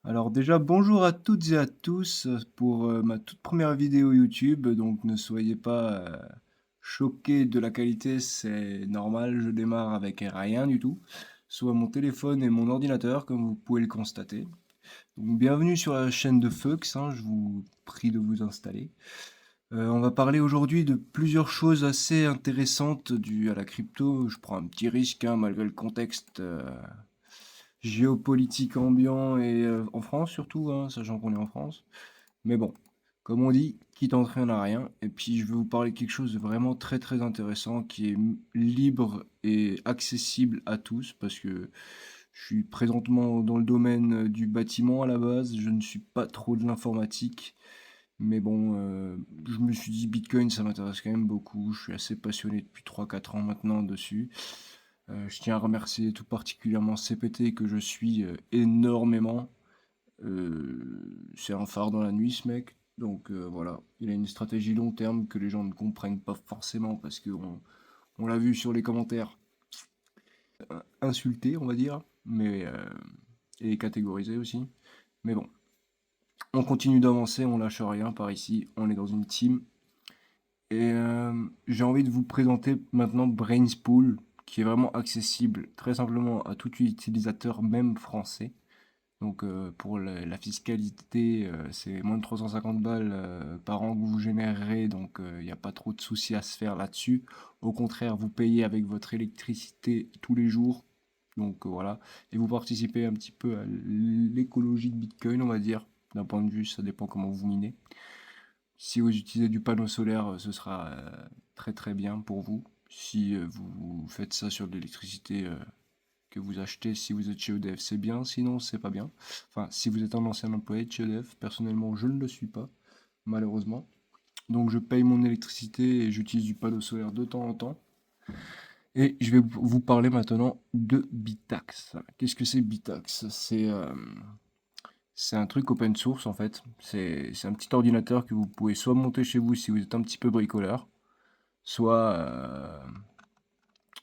Alors déjà, bonjour à toutes et à tous pour ma toute première vidéo YouTube. Donc ne soyez pas choqués de la qualité, c'est normal, je démarre avec rien du tout, soit mon téléphone et mon ordinateur, comme vous pouvez le constater. Donc bienvenue sur la chaîne de Feux, hein, je vous prie de vous installer. On va parler aujourd'hui de plusieurs choses assez intéressantes dues à la crypto. Je prends un petit risque, hein, malgré le contexte géopolitique ambiant et en France surtout, hein, sachant qu'on est en France. Mais bon, comme on dit, qui t'entraîne à rien. Et puis je vais vous parler de quelque chose de vraiment très très intéressant qui est libre et accessible à tous parce que je suis présentement dans le domaine du bâtiment à la base. Je ne suis pas trop de l'informatique. Mais bon, je me suis dit Bitcoin, ça m'intéresse quand même beaucoup. Je suis assez passionné depuis 3 4 ans maintenant dessus. Je tiens à remercier tout particulièrement CPT que je suis énormément. C'est un phare dans la nuit, ce mec. Donc voilà, il a une stratégie long terme que les gens ne comprennent pas forcément parce qu'on on l'a vu sur les commentaires insulté, on va dire, mais et catégorisé aussi. Mais bon, on continue d'avancer, on lâche rien par ici, on est dans une team. Et j'ai envie de vous présenter maintenant Brainspool, qui est vraiment accessible très simplement à tout utilisateur, même français. Donc pour la fiscalité, c'est moins de 350 balles par an que vous générerez, donc il n'y a pas trop de soucis à se faire là-dessus. Au contraire, vous payez avec votre électricité tous les jours, donc voilà, et vous participez un petit peu à l'écologie de Bitcoin, on va dire, d'un point de vue, ça dépend comment vous minez. Si vous utilisez du panneau solaire, ce sera très très bien pour vous. Si vous faites ça sur de l'électricité que vous achetez, si vous êtes chez EDF, c'est bien, sinon c'est pas bien. Enfin, si vous êtes un ancien employé de chez EDF, personnellement je ne le suis pas, malheureusement. Donc je paye mon électricité et j'utilise du panneau solaire de temps en temps. Et je vais vous parler maintenant de Bitax. Qu'est-ce que c'est Bitax? C'est un truc open source en fait. C'est un petit ordinateur que vous pouvez soit monter chez vous si vous êtes un petit peu bricoleur, soit,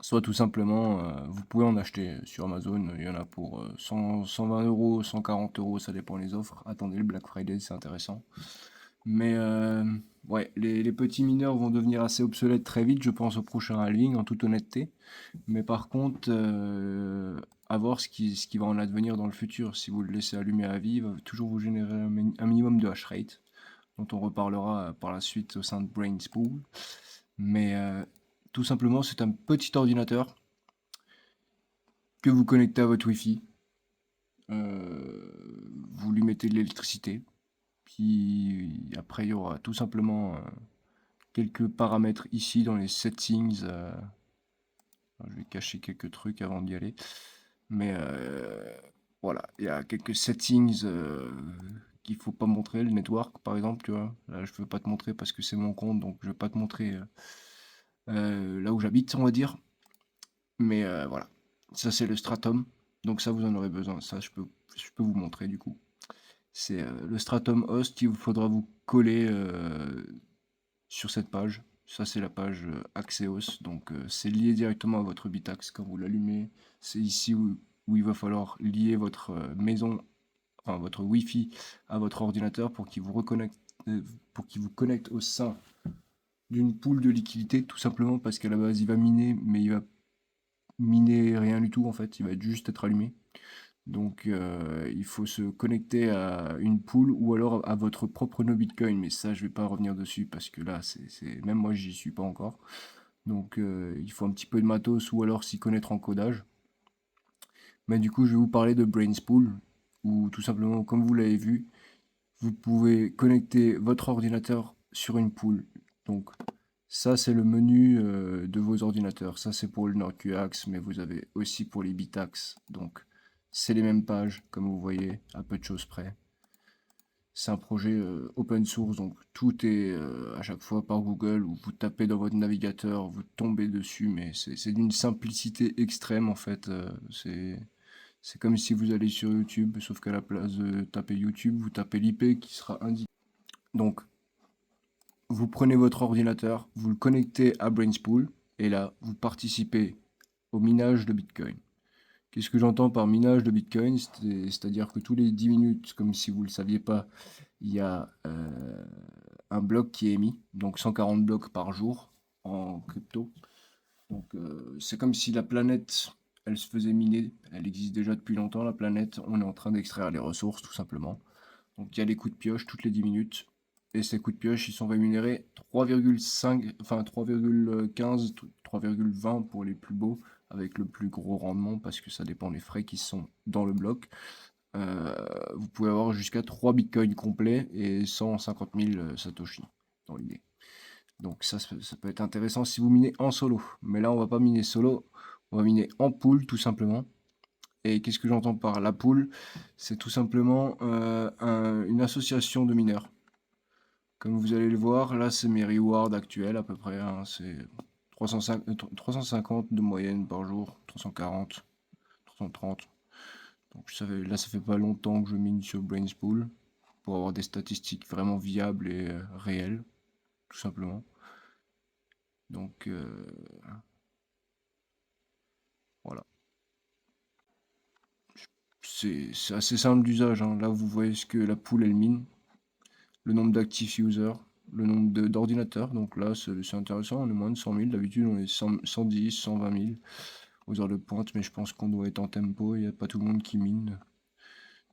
soit tout simplement, vous pouvez en acheter sur Amazon. Il y en a pour 100, 120 euros, 140 euros, ça dépend les offres. Attendez, le Black Friday, c'est intéressant. Mais ouais, les petits mineurs vont devenir assez obsolètes très vite, je pense au prochain halving, en toute honnêteté. Mais par contre, à voir ce qui va en advenir dans le futur. Si vous le laissez allumer à vie, il va toujours vous générer un minimum de hash rate, dont on reparlera par la suite au sein de Brainspool. Mais tout simplement, c'est un petit ordinateur que vous connectez à votre Wi-Fi. Vous lui mettez de l'électricité. Puis après, il y aura tout simplement quelques paramètres ici dans les settings. Je vais cacher quelques trucs avant d'y aller. Mais voilà, il y a quelques settings qu'il faut pas montrer. Le network, par exemple, tu vois. Là, je veux pas te montrer parce que c'est mon compte, donc je veux pas te montrer là où j'habite, on va dire. Mais voilà, ça c'est le stratum. Donc ça, vous en aurez besoin. Ça, je peux vous montrer du coup. C'est le stratum host qu'il vous faudra vous coller sur cette page. Ça, c'est la page Axios. Donc, c'est lié directement à votre Bitax quand vous l'allumez. C'est ici où il va falloir lier votre maison, enfin votre Wi-Fi à votre ordinateur pour qu'il vous connecte au sein d'une pool de liquidité, tout simplement parce qu'à la base, il va miner, mais il va miner rien du tout en fait. Il va juste être allumé. Donc il faut se connecter à une pool ou alors à votre propre nœud Bitcoin. Mais ça, je vais pas revenir dessus parce que là, même moi, j'y suis pas encore. Donc il faut un petit peu de matos ou alors s'y connaître en codage. Mais du coup, je vais vous parler de Brainspool, où tout simplement, comme vous l'avez vu, vous pouvez connecter votre ordinateur sur une pool. Donc ça, c'est le menu de vos ordinateurs. Ça, c'est pour le NordQAX, mais vous avez aussi pour les Bitax. Donc, c'est les mêmes pages, comme vous voyez, à peu de choses près. C'est un projet open source, donc tout est à chaque fois par Google, où vous tapez dans votre navigateur, vous tombez dessus, mais c'est d'une simplicité extrême en fait. C'est comme si vous allez sur YouTube, sauf qu'à la place de taper YouTube, vous tapez l'IP qui sera indiqué. Donc, vous prenez votre ordinateur, vous le connectez à Brainspool, et là, vous participez au minage de Bitcoin. Qu'est-ce que j'entends par minage de Bitcoin? C'est-à-dire que tous les 10 minutes, comme si vous ne le saviez pas, il y a un bloc qui est émis, donc 140 blocs par jour en crypto. Donc c'est comme si la planète, elle se faisait miner. Elle existe déjà depuis longtemps, la planète. On est en train d'extraire les ressources, tout simplement. Donc il y a les coups de pioche toutes les 10 minutes. Et ces coups de pioche, ils sont rémunérés 3,5, enfin 3,15, 3,20 pour les plus beaux, avec le plus gros rendement, parce que ça dépend des frais qui sont dans le bloc. Vous pouvez avoir jusqu'à 3 bitcoins complets et 150 000 satoshi dans l'idée. Donc ça peut être intéressant si vous minez en solo. Mais là, on va pas miner solo, on va miner en pool tout simplement. Et qu'est-ce que j'entends par la pool? C'est tout simplement une association de mineurs. Comme vous allez le voir, là c'est mes rewards actuels à peu près, hein, c'est 350 de moyenne par jour, 340, 330. Donc là ça fait pas longtemps que je mine sur Brainspool pour avoir des statistiques vraiment viables et réelles, tout simplement. Donc voilà. C'est assez simple d'usage, hein. Là vous voyez ce que la pool elle mine, le nombre d'actifs users, le nombre d'ordinateurs. Donc là, c'est intéressant, on est moins de 100 000. D'habitude, on est 110, 120 000 aux heures de pointe, mais je pense qu'on doit être en tempo. Il n'y a pas tout le monde qui mine.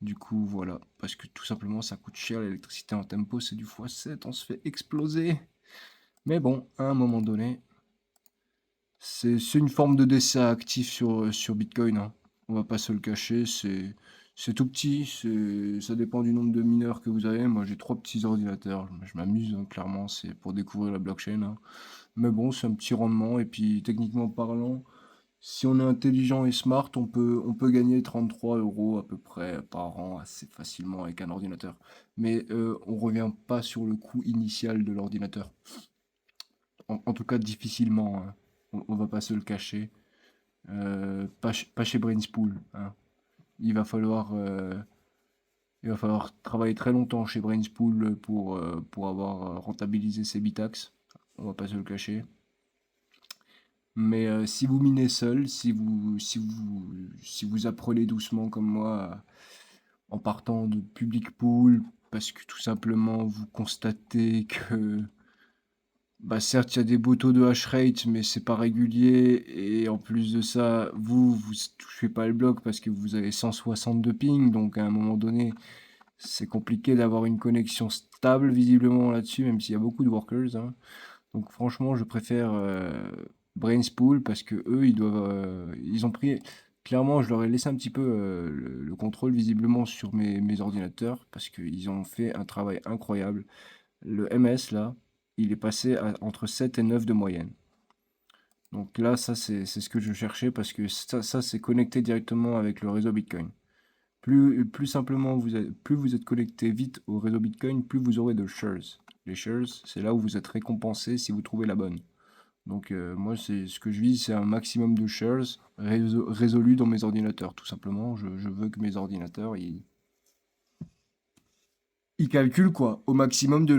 Du coup, voilà. Parce que tout simplement, ça coûte cher l'électricité en tempo. C'est du x7, on se fait exploser. Mais bon, à un moment donné, c'est une forme de décès actif sur Bitcoin, hein. On va pas se le cacher, c'est tout petit, ça dépend du nombre de mineurs que vous avez. Moi j'ai 3 petits ordinateurs, je m'amuse, hein, clairement, c'est pour découvrir la blockchain, hein. Mais bon, c'est un petit rendement, et puis techniquement parlant, si on est intelligent et smart, on peut gagner 33 € à peu près par an assez facilement avec un ordinateur. Mais on revient pas sur le coût initial de l'ordinateur. En tout cas, difficilement, hein. On va pas se le cacher. Pas chez Brainspool, hein. Il va falloir, euh, il va falloir travailler très longtemps chez Brainspool pour avoir rentabilisé ses bitax. On va pas se le cacher. Mais si vous minez seul, si vous apprenez doucement comme moi, en partant de public pool, parce que tout simplement vous constatez que bah certes, il y a des beaux taux de hash rate, mais c'est pas régulier. Et en plus de ça, vous touchez pas le bloc parce que vous avez 160 de ping. Donc à un moment donné, c'est compliqué d'avoir une connexion stable visiblement là-dessus, même s'il y a beaucoup de workers, hein. Donc franchement, je préfère Brainspool parce que eux, ils ont pris. Clairement, je leur ai laissé un petit peu le contrôle visiblement sur mes ordinateurs parce qu'ils ont fait un travail incroyable. Le MS, là, il est passé entre 7 et 9 de moyenne. Donc là, ça, c'est ce que je cherchais parce que ça c'est connecté directement avec le réseau Bitcoin. Plus simplement, plus vous êtes connecté vite au réseau Bitcoin, plus vous aurez de shares. Les shares, c'est là où vous êtes récompensé si vous trouvez la bonne. Donc moi, c'est ce que je vise, c'est un maximum de shares résolus dans mes ordinateurs. Tout simplement, je veux que mes ordinateurs, ils calculent quoi, au maximum de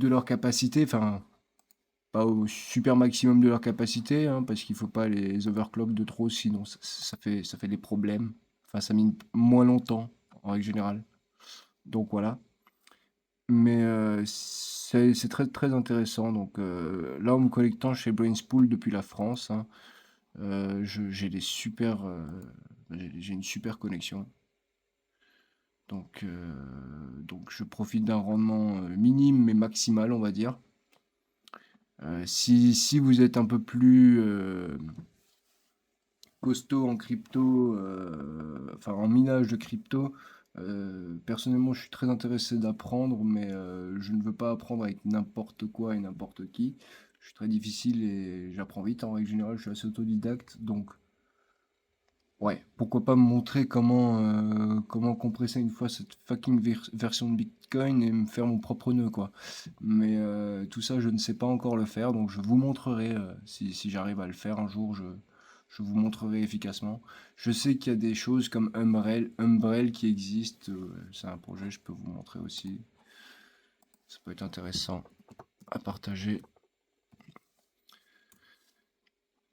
leur capacité, enfin, pas au super maximum de leur capacité, hein, parce qu'il faut pas les overclock de trop, sinon ça fait des problèmes. Enfin, ça mine moins longtemps, en règle générale. Donc voilà. Mais c'est très très intéressant. Donc là, en me connectant chez Brainspool depuis la France, hein, j'ai une super connexion. Donc je profite d'un rendement minime mais maximal, on va dire. Si vous êtes un peu plus costaud en crypto, enfin en minage de crypto, personnellement je suis très intéressé d'apprendre, mais je ne veux pas apprendre avec n'importe quoi et n'importe qui. Je suis très difficile et j'apprends vite en règle générale, je suis assez autodidacte, donc ouais, pourquoi pas me montrer comment compresser une fois cette fucking version de Bitcoin et me faire mon propre nœud, quoi. Mais tout ça, je ne sais pas encore le faire, donc je vous montrerai, si j'arrive à le faire un jour, je vous montrerai efficacement. Je sais qu'il y a des choses comme Umbrel qui existent, c'est un projet, je peux vous montrer aussi. Ça peut être intéressant à partager.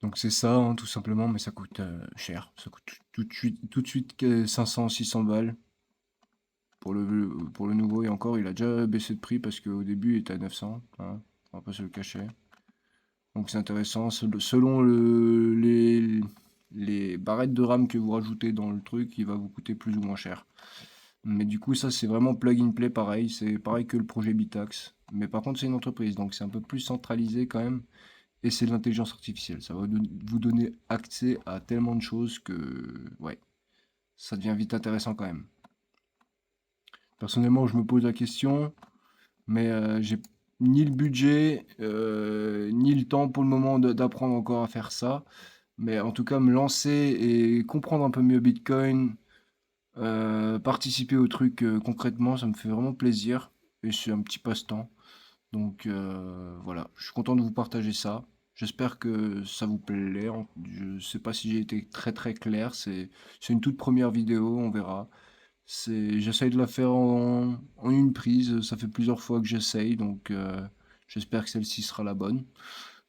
Donc c'est ça, hein, tout simplement, mais ça coûte cher. Ça coûte tout de suite 500-600 balles pour le nouveau. Et encore, il a déjà baissé de prix parce qu'au début, il était à 900. Hein, on va pas se le cacher. Donc c'est intéressant. Selon les barrettes de RAM que vous rajoutez dans le truc, il va vous coûter plus ou moins cher. Mais du coup, ça, c'est vraiment plug and play pareil. C'est pareil que le projet Bitax. Mais par contre, c'est une entreprise, donc c'est un peu plus centralisé quand même. Et c'est de l'intelligence artificielle. Ça va vous donner accès à tellement de choses que, ouais, ça devient vite intéressant quand même. Personnellement, je me pose la question, mais j'ai ni le budget, ni le temps pour le moment d'apprendre encore à faire ça. Mais en tout cas, me lancer et comprendre un peu mieux Bitcoin, participer au truc concrètement, ça me fait vraiment plaisir. Et c'est un petit passe-temps. Donc voilà, je suis content de vous partager ça. J'espère que ça vous plaît. Je sais pas si j'ai été très très clair. C'est une toute première vidéo, on verra. J'essaye de la faire en une prise. Ça fait plusieurs fois que j'essaye, donc j'espère que celle-ci sera la bonne.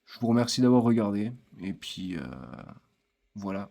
Je vous remercie d'avoir regardé. Et puis voilà.